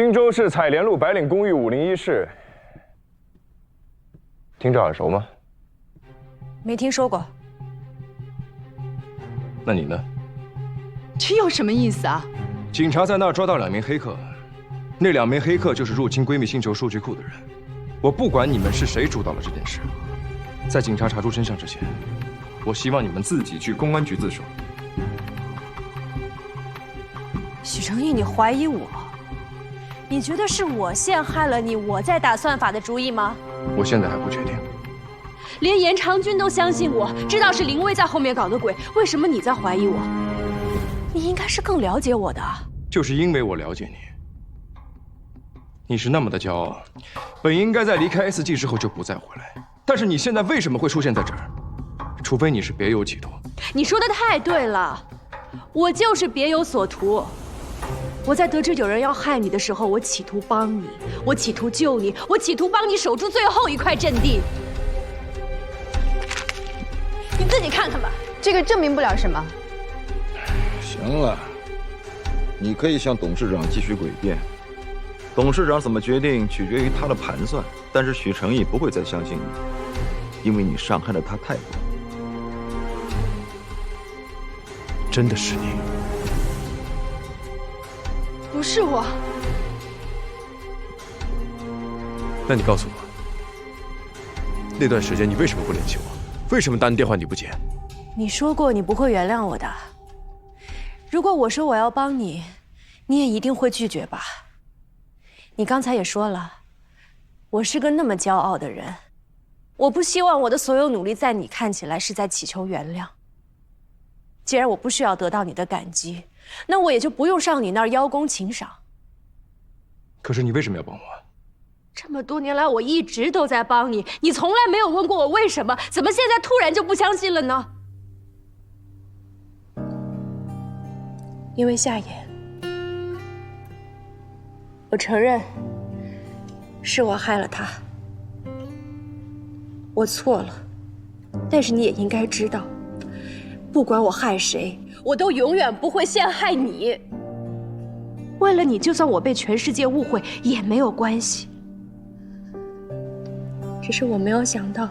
荆州市采莲路白岭公寓501室，听着耳熟吗？没听说过。那你呢？这有什么意思啊？警察在那儿抓到2名黑客，那2名黑客就是入侵闺蜜星球数据库的人。我不管你们是谁主导了这件事，在警察查出真相之前，我希望你们自己去公安局自首。许成义，你怀疑我？你觉得是我陷害了你，我在打算法的主意吗？我现在还不确定。连严长君都相信我，知道是林薇在后面搞的鬼，为什么你在怀疑我？你应该是更了解我的。就是因为我了解你，你是那么的骄傲，本应该在离开 SG 之后就不再回来，但是你现在为什么会出现在这儿？除非你是别有企图。你说的太对了，我就是别有所图。我在得知有人要害你的时候，我企图帮你，我企图救你，我企图帮你守住最后一块阵地。你自己看看吧。这个证明不了什么。行了，你可以向董事长继续诡辩。董事长怎么决定取决于他的盘算，但是许成义不会再相信你，因为你伤害了他太多。真的是你？不是我。那你告诉我，那段时间你为什么不联系我？为什么打你电话你不接？你说过你不会原谅我的。如果我说我要帮你，你也一定会拒绝吧？你刚才也说了，我是个那么骄傲的人，我不希望我的所有努力在你看起来是在祈求原谅。既然我不需要得到你的感激，那我也就不用上你那儿邀功请赏。可是你为什么要帮我？这么多年来，我一直都在帮你，你从来没有问过我为什么，怎么现在突然就不相信了呢？因为夏言，我承认是我害了他，我错了，但是你也应该知道，不管我害谁，我都永远不会陷害你。为了你，就算我被全世界误会也没有关系。只是我没有想到，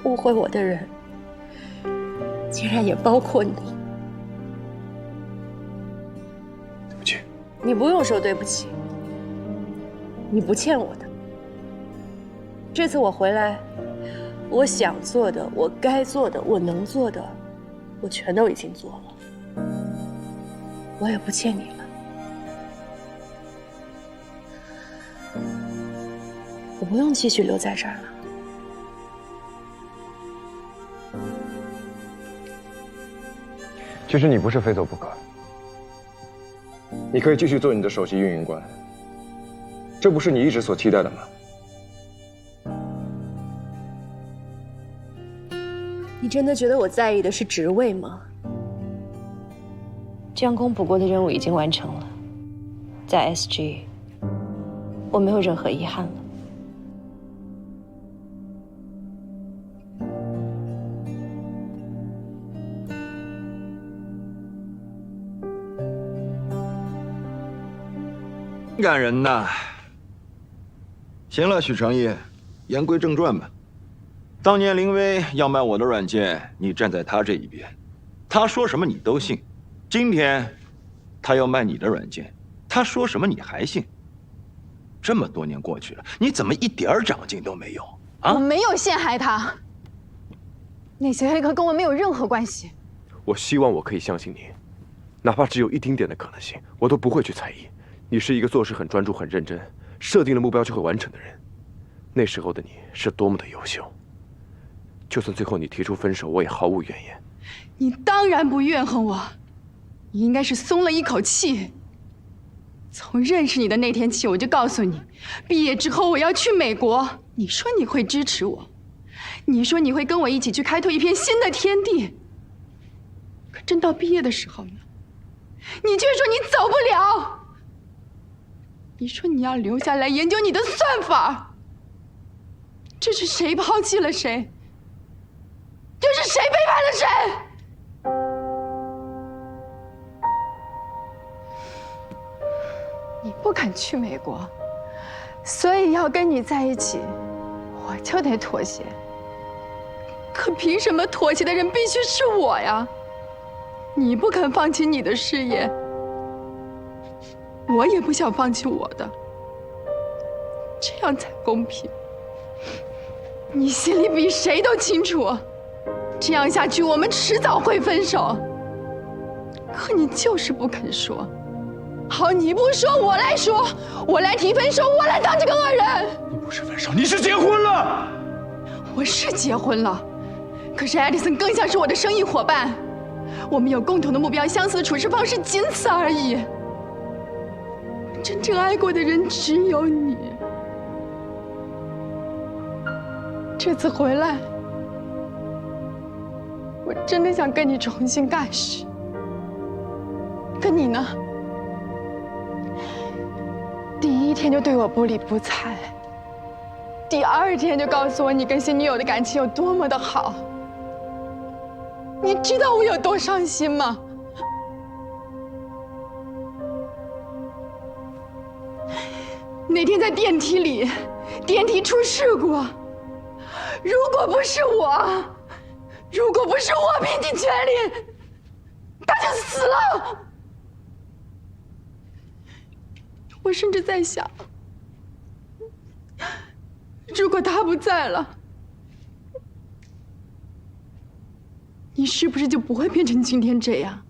误会我的人，竟然也包括你。对不起。你不用说对不起，你不欠我的。这次我回来，我想做的，我该做的，我能做的，我全都已经做了，我也不欠你了。我不用继续留在这儿了。其实你不是非走不可，你可以继续做你的首席运营官，这不是你一直所期待的吗？你真的觉得我在意的是职位吗？将功补过的任务已经完成了，在 SG， 我没有任何遗憾了。感人呐！行了，许成义，言归正传吧。当年林薇要卖我的软件，你站在他这一边，他说什么你都信。今天，他要卖你的软件，他说什么你还信。这么多年过去了，你怎么一点长进都没有啊？我没有陷害他，那些黑客跟我没有任何关系。我希望我可以相信你，哪怕只有一丁点的可能性，我都不会去猜疑。你是一个做事很专注、很认真，设定了目标就会完成的人。那时候的你是多么的优秀，就算最后你提出分手，我也毫无怨言。你当然不怨恨我，你应该是松了一口气。从认识你的那天起，我就告诉你，毕业之后我要去美国。你说你会支持我，你说你会跟我一起去开拓一片新的天地。可真到毕业的时候呢，你却说你走不了。你说你要留下来研究你的算法。这是谁抛弃了谁？这是谁背叛了谁？你不肯去美国，所以要跟你在一起，我就得妥协。可凭什么妥协的人必须是我呀？你不肯放弃你的事业，我也不想放弃我的，这样才公平。你心里比谁都清楚，这样下去我们迟早会分手。可你就是不肯说。好，你不说，我来说，我来提分手，我来当这个恶人。你不是分手，你是结婚了。我是结婚了，可是艾迪森更像是我的生意伙伴，我们有共同的目标，相似的处事方式，仅此而已。真正爱过的人只有你。这次回来，我真的想跟你重新开始。可你呢？第1天就对我不理不睬，第2天就告诉我你跟新女友的感情有多么的好。你知道我有多伤心吗？那天在电梯里，电梯出事故，如果不是我拼尽全力，他就死了。我甚至在想，如果他不在了，你是不是就不会变成今天这样？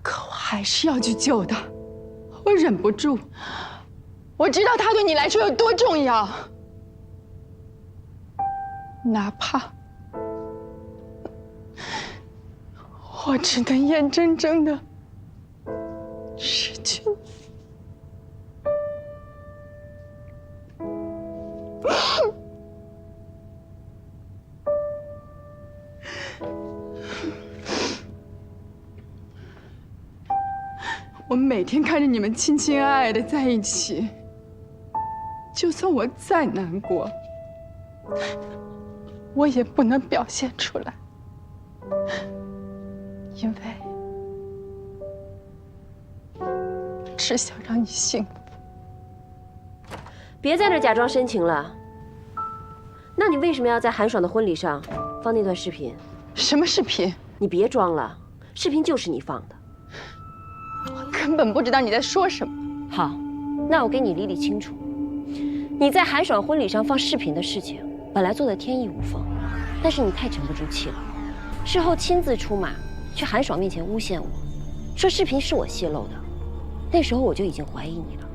可我还是要去救他，我忍不住。我知道他对你来说有多重要，哪怕我只能眼睁睁的失去你。我每天看着你们亲亲爱爱的在一起，就算我再难过，我也不能表现出来，因为只想让你幸福。别在这假装深情了。那你为什么要在韩爽的婚礼上放那段视频？什么视频？你别装了，视频就是你放的。我根本不知道你在说什么。好，那我给你理理清楚。你在韩爽婚礼上放视频的事情，本来做得天衣无缝，但是你太沉不住气了，事后亲自出马，去韩爽面前诬陷我，说视频是我泄露的。那时候我就已经怀疑你了。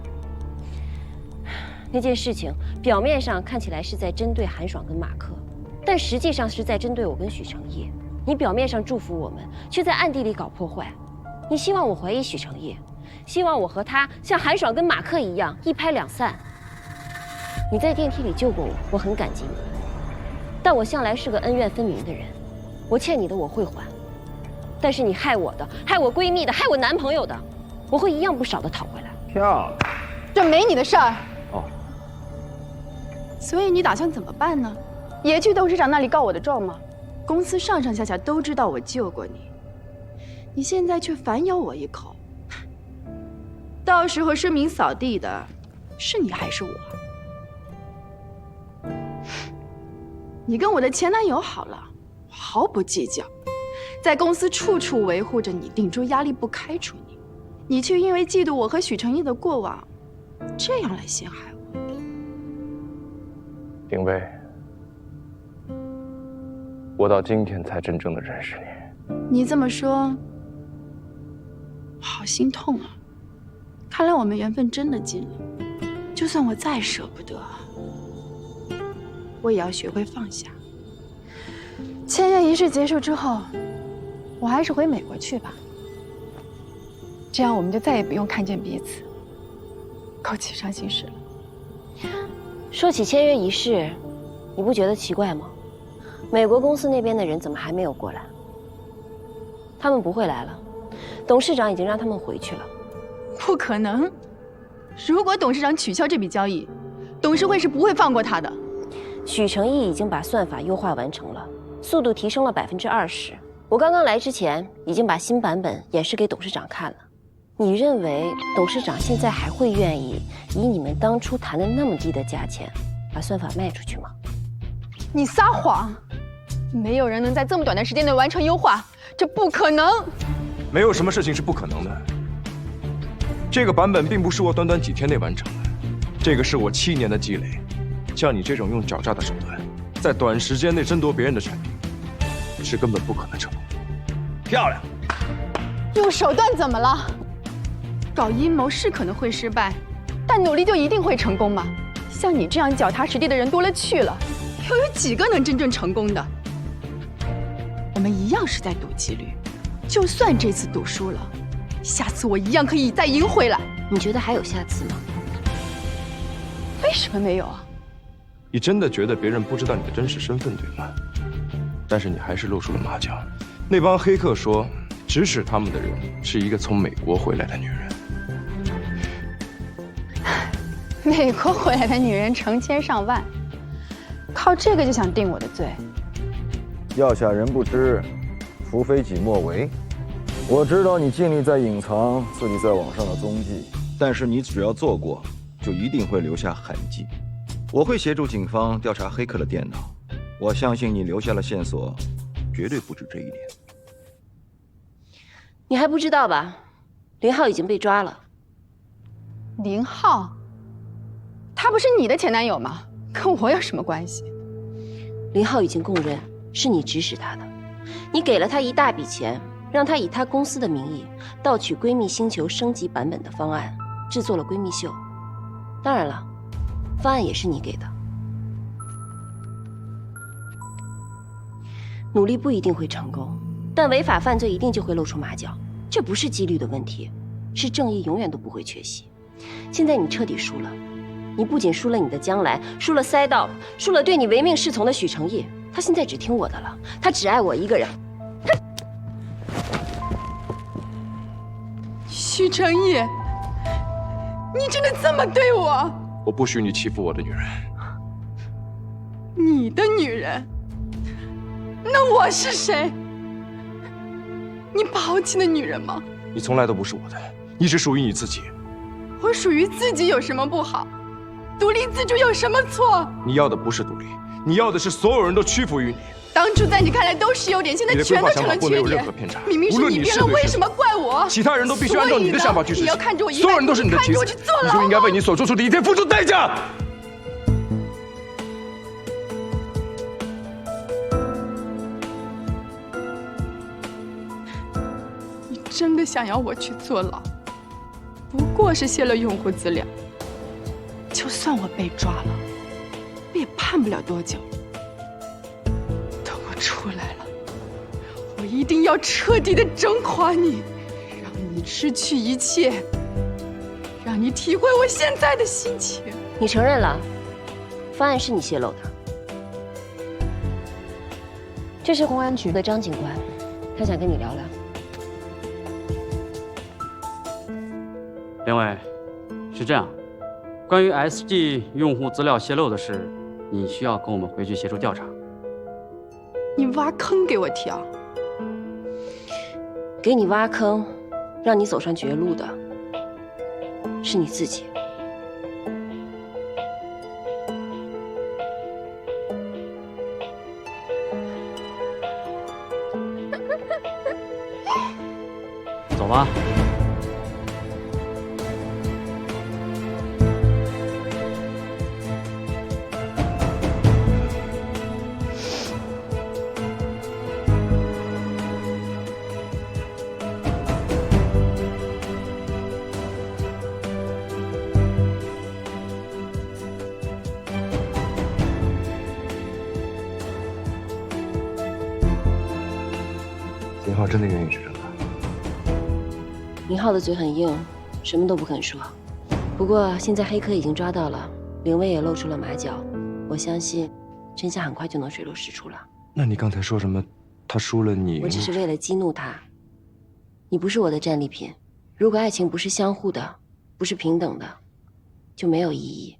那件事情表面上看起来是在针对韩爽跟马克，但实际上是在针对我跟许成业。你表面上祝福我们，却在暗地里搞破坏。你希望我怀疑许成业，希望我和他像韩爽跟马克一样一拍两散。你在电梯里救过我，我很感激你。但我向来是个恩怨分明的人，我欠你的我会还，但是你害我的、害我闺蜜的、害我男朋友的，我会一样不少的讨回来。漂亮。这没你的事儿。哦。所以你打算怎么办呢？也去董事长那里告我的状吗？公司上上下下都知道我救过你，你现在却反咬我一口。到时候声名扫地的是你还是我？你跟我的前男友好了，毫不计较，在公司处处维护着你，顶住压力不开除你，你却因为嫉妒我和许成义的过往，这样来陷害我。丁薇，我到今天才真正的认识你。你这么说，我好心痛啊！看来我们缘分真的尽了。就算我再舍不得，我也要学会放下。签约仪式结束之后，我还是回美国去吧。这样我们就再也不用看见彼此，勾起伤心事了。说起签约仪式，你不觉得奇怪吗？美国公司那边的人怎么还没有过来？他们不会来了，董事长已经让他们回去了。不可能！如果董事长取消这笔交易，董事会是不会放过他的。许成义已经把算法优化完成了，速度提升了20%。我刚刚来之前已经把新版本演示给董事长看了，你认为董事长现在还会愿意以你们当初谈的那么低的价钱把算法卖出去吗？你撒谎！没有人能在这么短的时间内完成优化，这不可能。没有什么事情是不可能的。这个版本并不是我短短几天内完成的，这个是我7年的积累。像你这种用狡诈的手段，在短时间内争夺别人的权利，是根本不可能成功的。漂亮！用手段怎么了？搞阴谋是可能会失败，但努力就一定会成功吗？像你这样脚踏实地的人多了去了，又有几个能真正成功的？我们一样是在赌几率，就算这次赌输了，下次我一样可以再赢回来。你觉得还有下次吗？为什么没有啊？你真的觉得别人不知道你的真实身份，对吗？但是你还是露出了马脚。那帮黑客说，指使他们的人是一个从美国回来的女人。美国回来的女人成千上万，靠这个就想定我的罪？要下人不知，孚非己莫为。我知道你尽力在隐藏自己在网上的踪迹，但是你只要做过，就一定会留下痕迹。我会协助警方调查黑客的电脑，我相信你留下了线索，绝对不止这一点。你还不知道吧？林浩已经被抓了。林浩，他不是你的前男友吗？跟我有什么关系？林浩已经供认是你指使他的，你给了他一大笔钱，让他以他公司的名义盗取《闺蜜星球》升级版本的方案，制作了闺蜜秀。当然了，方案也是你给的。努力不一定会成功，但违法犯罪一定就会露出马脚，这不是几率的问题，是正义永远都不会缺席。现在你彻底输了，你不仅输了你的将来，输了赛道，输了对你唯命是从的许成义。他现在只听我的了，他只爱我一个人。许成义，你真的这么对我？我不许你欺负我的女人。你的女人？那我是谁？你抛弃的女人吗？你从来都不是我的，你只属于你自己。我属于自己有什么不好？独立自主有什么错？你要的不是独立，你要的是所有人都屈服于你。当初在你看来都是优点，现在全都成了缺点。明明是你变了，为什么怪我？其他人都必须按照你的想法去执行。你要看着我，所有人都是你的棋子，你就应该为你所做出的一切付出代价。你真的想要我去坐牢？不过是泄露用户资料，就算我被抓了，我也判不了多久。等我出来了，我一定要彻底的整垮你，让你失去一切，让你体会我现在的心情。你承认了，方案是你泄露的。这是公安局的张警官，他想跟你聊聊。两位，是这样，关于 SG 用户资料泄露的事，你需要跟我们回去协助调查。你挖坑给我跳，给你挖坑，让你走上绝路的，是你自己。走吧。林浩真的愿意去侦查？林浩的嘴很硬，什么都不肯说。不过现在黑客已经抓到了，林薇也露出了马脚，我相信真相很快就能水落石出了。那你刚才说什么？他输了你？我只是为了激怒他。你不是我的战利品，如果爱情不是相互的，不是平等的，就没有意义。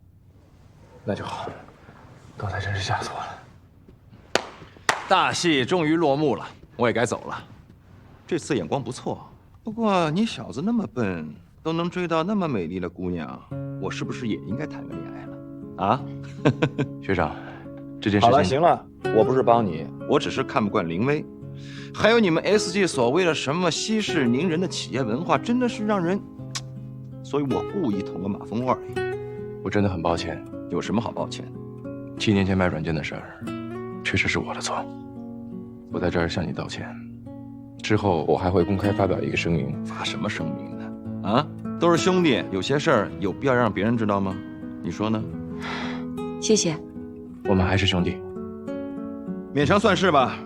那就好，刚才真是吓死我了。大戏终于落幕了，我也该走了。这次眼光不错，不过你小子那么笨，都能追到那么美丽的姑娘，我是不是也应该谈个恋爱了？啊？学长，这件事情……好了，行了，我不是帮你，我只是看不惯林威，还有你们 SG 所谓的什么息事宁人的企业文化，真的是让人……所以我故意捅个马蜂窝而已。我真的很抱歉，有什么好抱歉的7年前卖软件的事儿，确实是我的错。我在这儿向你道歉。之后我还会公开发表一个声明。发什么声明呢？啊，都是兄弟，有些事儿有必要让别人知道吗？你说呢？谢谢。我们还是兄弟，勉强算是吧。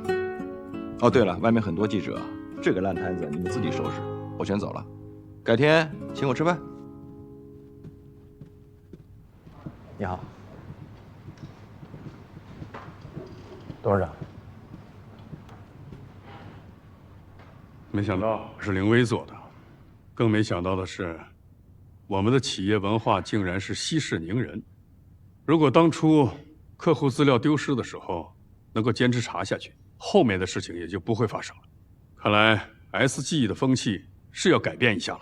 哦，对了，外面很多记者，这个烂摊子你们自己收拾，我先走了。改天请我吃饭。你好，董事长。没想到是凌威做的，更没想到的是，我们的企业文化竟然是息事宁人。如果当初客户资料丢失的时候能够坚持查下去，后面的事情也就不会发生了。看来 SG 的风气是要改变一下了。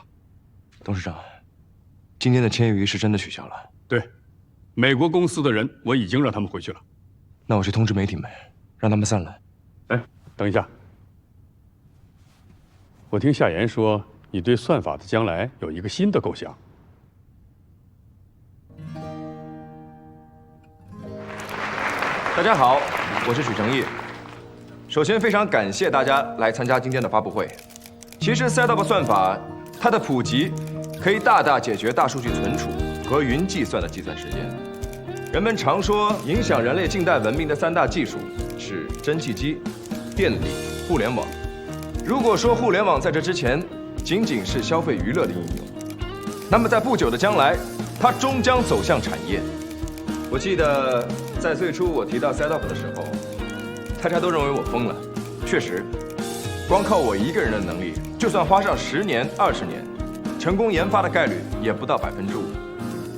董事长，今天的签约仪式真的取消了？对，美国公司的人我已经让他们回去了。那我去通知媒体们，让他们散了。哎，等一下。我听夏言说，你对算法的将来有一个新的构想。大家好，我是许成义。首先，非常感谢大家来参加今天的发布会。其实 SetUp 算法，它的普及可以大大解决大数据存储和云计算的计算时间。人们常说，影响人类近代文明的3大技术是蒸汽机、电力、互联网。如果说互联网在这之前仅仅是消费娱乐的应用，那么在不久的将来，它终将走向产业。我记得在最初我提到 SetUp 的时候，大家都认为我疯了。确实，光靠我一个人的能力，就算花上10年、20年，成功研发的概率也不到5%。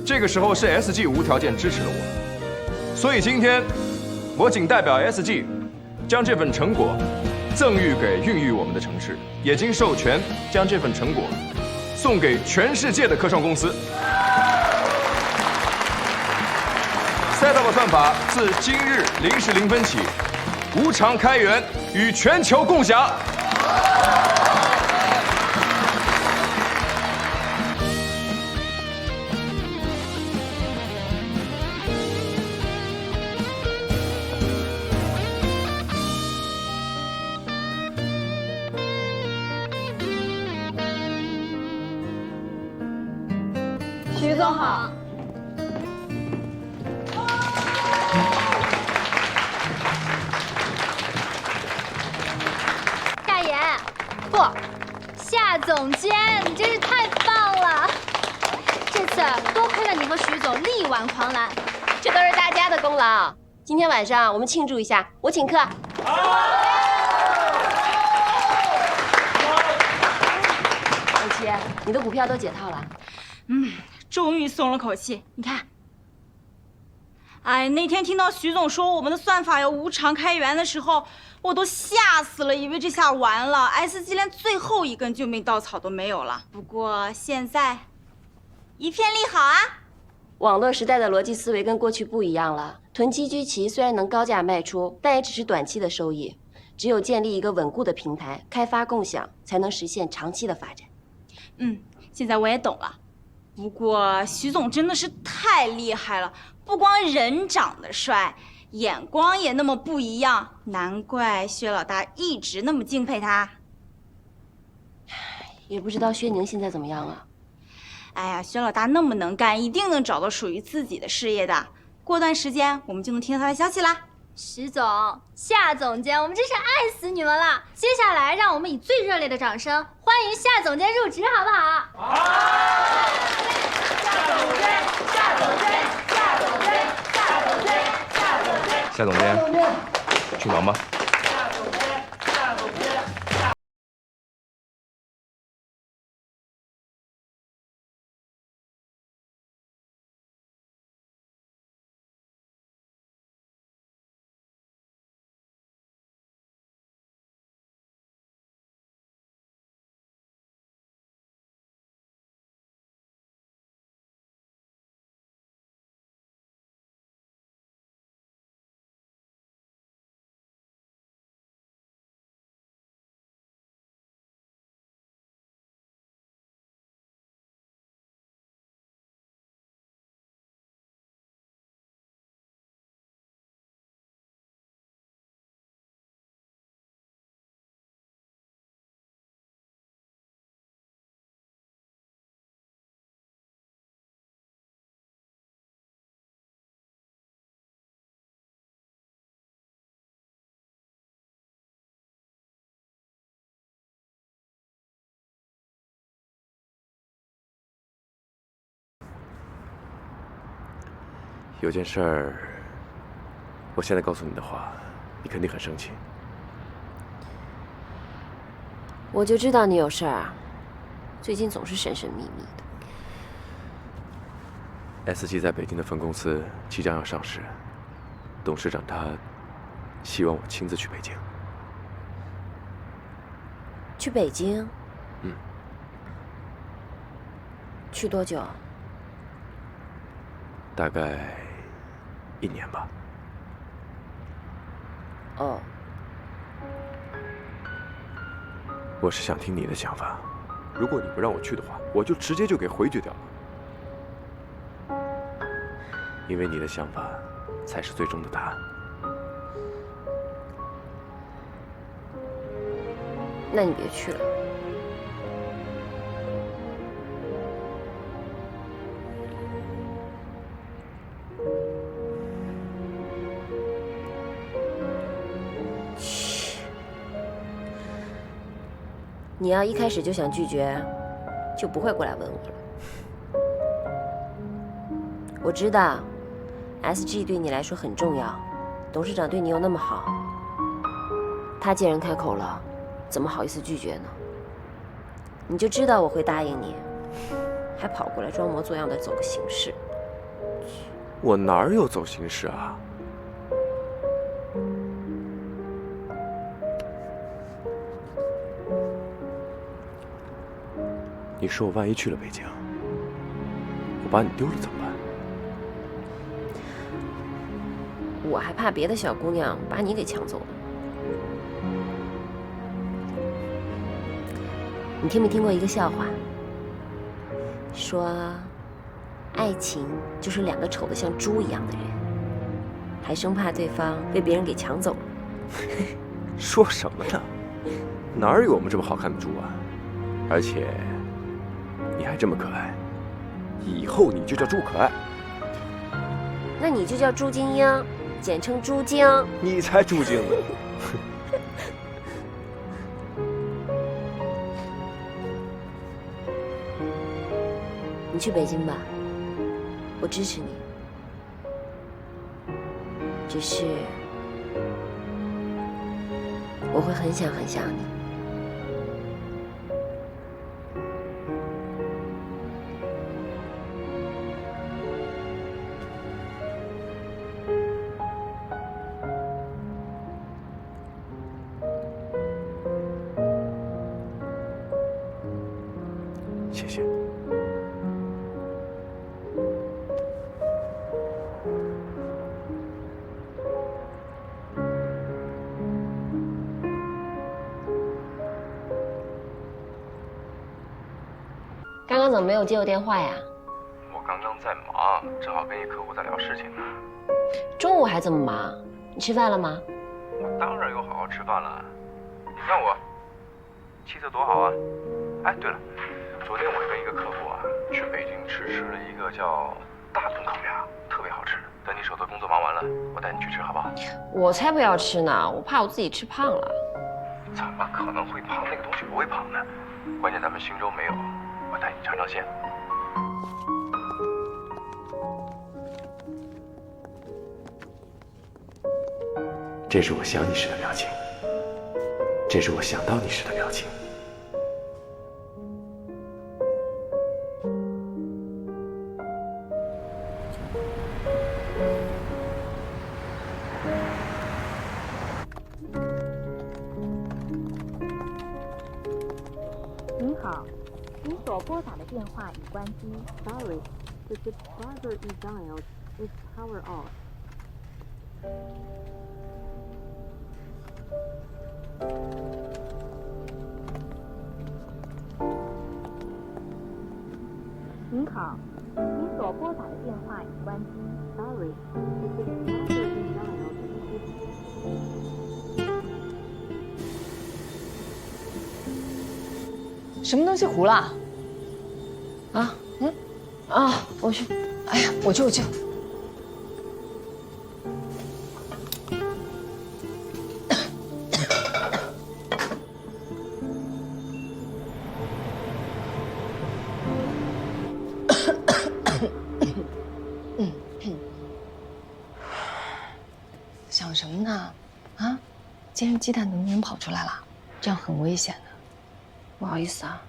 这个时候是 SG 无条件支持了我，所以今天我仅代表 SG 将这份成果赠予给孕育我们的城市，也经授权将这份成果送给全世界的科创公司。SetUp 算法自今日0时0分起无偿开源，与全球共享。徐总好。夏言，不，夏总监，你真是太棒了！这次多亏了你和徐总力挽狂澜，这都是大家的功劳。今天晚上我们庆祝一下，我请客。小七，你的股票都解套了。终于松了口气。你看，哎，那天听到徐总说我们的算法要无偿开源的时候，我都吓死了，以为这下完了 ，SG 连最后一根救命稻草都没有了。不过现在一片利好啊！网络时代的逻辑思维跟过去不一样了。囤积居奇虽然能高价卖出，但也只是短期的收益。只有建立一个稳固的平台，开发共享，才能实现长期的发展。现在我也懂了。不过徐总真的是太厉害了，不光人长得帅，眼光也那么不一样，难怪薛老大一直那么敬佩他。也不知道薛宁现在怎么样了。哎呀，薛老大那么能干，一定能找到属于自己的事业的。过段时间我们就能听到他的消息啦。徐总、夏总监，我们真是爱死你们了！接下来，让我们以最热烈的掌声欢迎夏总监入职，好不好？好！夏总监，夏总监，夏总监，夏总监，夏总监，去忙吧。有件事儿，我现在告诉你的话，你肯定很生气。我就知道你有事儿啊，最近总是神神秘秘的。SG 在北京的分公司即将要上市，董事长他希望我亲自去北京。去北京？嗯。去多久？大概1年吧。哦。我是想听你的想法，如果你不让我去的话，我就直接就给回绝掉了。因为你的想法才是最终的答案。那你别去了。你要一开始就想拒绝，就不会过来问我了。我知道 ，SG 对你来说很重要，董事长对你又那么好，他既然开口了，怎么好意思拒绝呢？你就知道我会答应你，还跑过来装模作样的走个形式。我哪儿有走形式啊？你说我万一去了北京，我把你丢了怎么办？我还怕别的小姑娘把你给抢走了。你听没听过一个笑话？说，爱情就是2个丑得像猪一样的人，还生怕对方被别人给抢走了。说什么呢？哪有我们这么好看的猪啊？而且。你还这么可爱，以后你就叫朱可爱。那你就叫朱晶英，简称朱晶。你才朱晶呢！你去北京吧，我支持你。只是我会很想很想你。谢谢。刚刚怎么没有接我电话呀？我刚刚在忙，正好跟一客户在聊事情呢。中午还这么忙？你吃饭了吗？我当然有好好吃饭了。你看我气色多好啊！哎，对了，昨天我跟一个客户啊去北京吃了一个叫大炖烤鸭，特别好吃。等你手头工作忙完了，我带你去吃好不好？我才不要吃呢，我怕我自己吃胖了。怎么可能会胖？那个东西不会胖的，关键咱们忻州没有，我带你尝尝鲜。这是我想你时的表情，这是我想到你时的表情。您好，您所拨打的电话已关机。Sorry, the subscriber you dialed is power off. 您好，您所拨打的电话已关机。Sorry, the subscriber you dialed is. 什么东西糊了？啊，我去，哎呀，我救。人呢？啊，煎生鸡蛋的人跑出来了，这样很危险的。不好意思啊。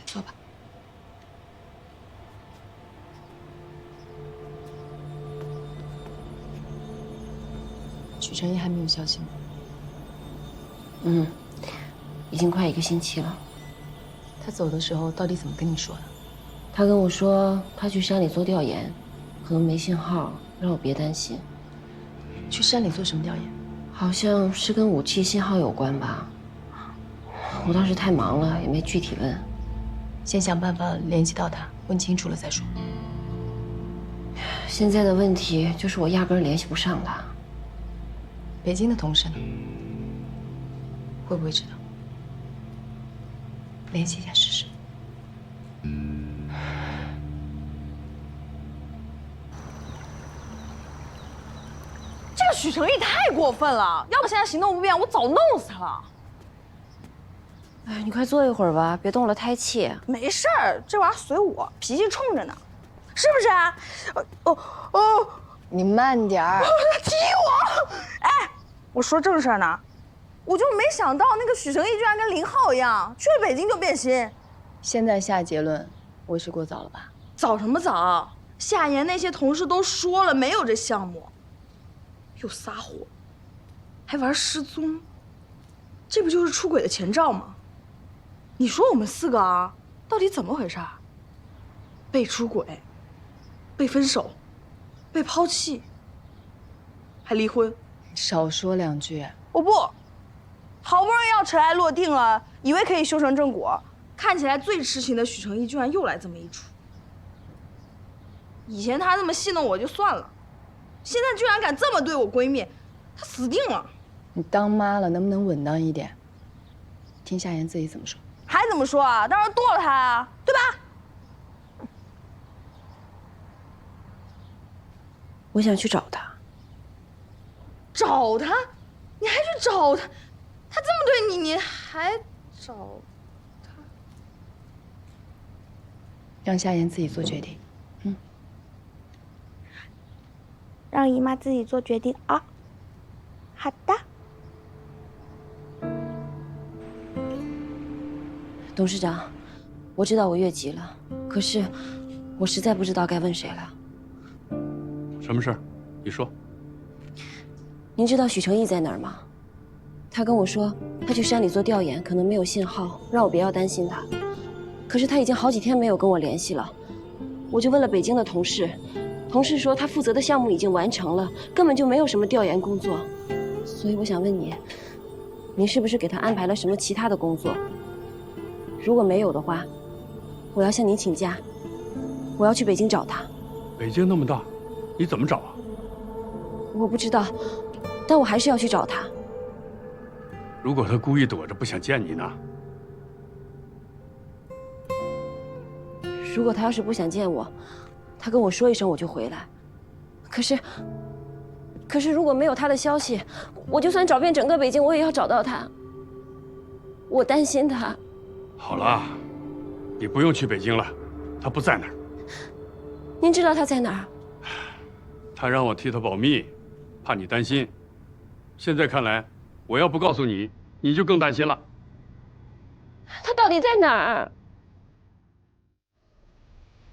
坐吧。许成义还没有消息吗？已经快1个星期了。他走的时候到底怎么跟你说的？他跟我说他去山里做调研，可能没信号，让我别担心。去山里做什么调研？好像是跟武器信号有关吧。我当时太忙了，也没具体问。先想办法联系到他，问清楚了再说。现在的问题就是我压根儿联系不上他。北京的同事呢？会不会知道？联系一下试试。这个许成义太过分了，要不现在行动不便，我早弄死他了。哎，你快坐一会儿吧，别动了胎气。没事儿，这玩意儿随我，脾气冲着呢，是不是啊？你慢点儿。踢我！哎，我说正事儿呢，我就没想到那个许成义居然跟林浩一样，去了北京就变心。现在下结论，为时过早了吧？早什么早？夏言那些同事都说了，没有这项目。又撒谎，还玩失踪，这不就是出轨的前兆吗？你说我们4个啊，到底怎么回事？被出轨，被分手，被抛弃，还离婚。少说2句。我不，好不容易要尘埃落定了，以为可以修成正果，看起来最痴情的许成义居然又来这么一出。以前他这么戏弄我就算了，现在居然敢这么对我闺蜜，她死定了。你当妈了，能不能稳当一点？听夏言自己怎么说。还怎么说啊？当然剁了他啊，对吧？我想去找他。找他？你还去找他？他这么对你，你还找他？让夏言自己做决定。让姨妈自己做决定啊。好的。董事长，我知道我越级了，可是我实在不知道该问谁了。什么事儿？你说。您知道许成义在哪儿吗？他跟我说他去山里做调研，可能没有信号，让我不要担心他。可是他已经好几天没有跟我联系了，我就问了北京的同事，同事说他负责的项目已经完成了，根本就没有什么调研工作。所以我想问你，您是不是给他安排了什么其他的工作？如果没有的话，我要向您请假，我要去北京找他。北京那么大，你怎么找啊？我不知道，但我还是要去找他。如果他故意躲着不想见你呢？如果他要是不想见我，他跟我说一声我就回来。可是如果没有他的消息，我就算找遍整个北京，我也要找到他。我担心他。好了，你不用去北京了，他不在那儿。您知道他在哪儿？他让我替他保密，怕你担心。现在看来，我要不告诉你，你就更担心了。他到底在哪儿？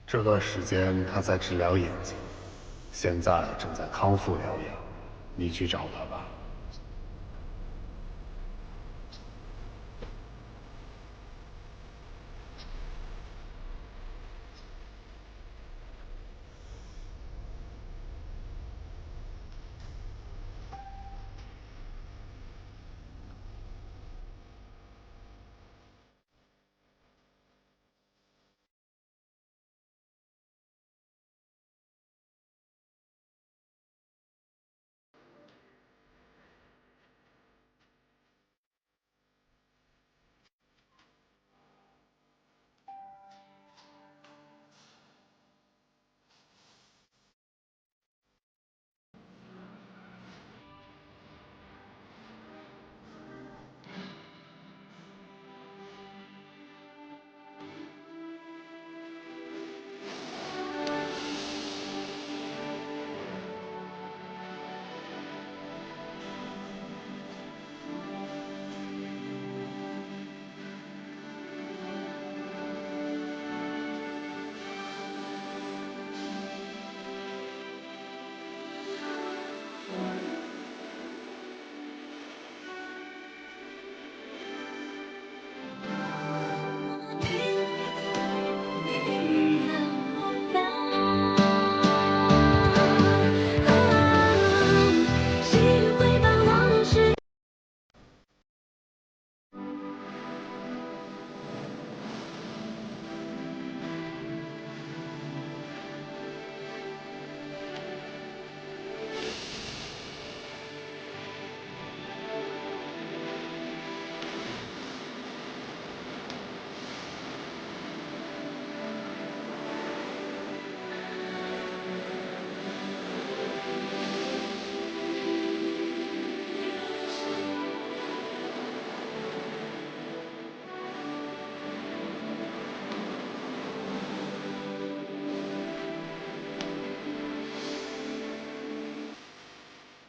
这段时间他在治疗眼睛，现在正在康复疗养，你去找他吧。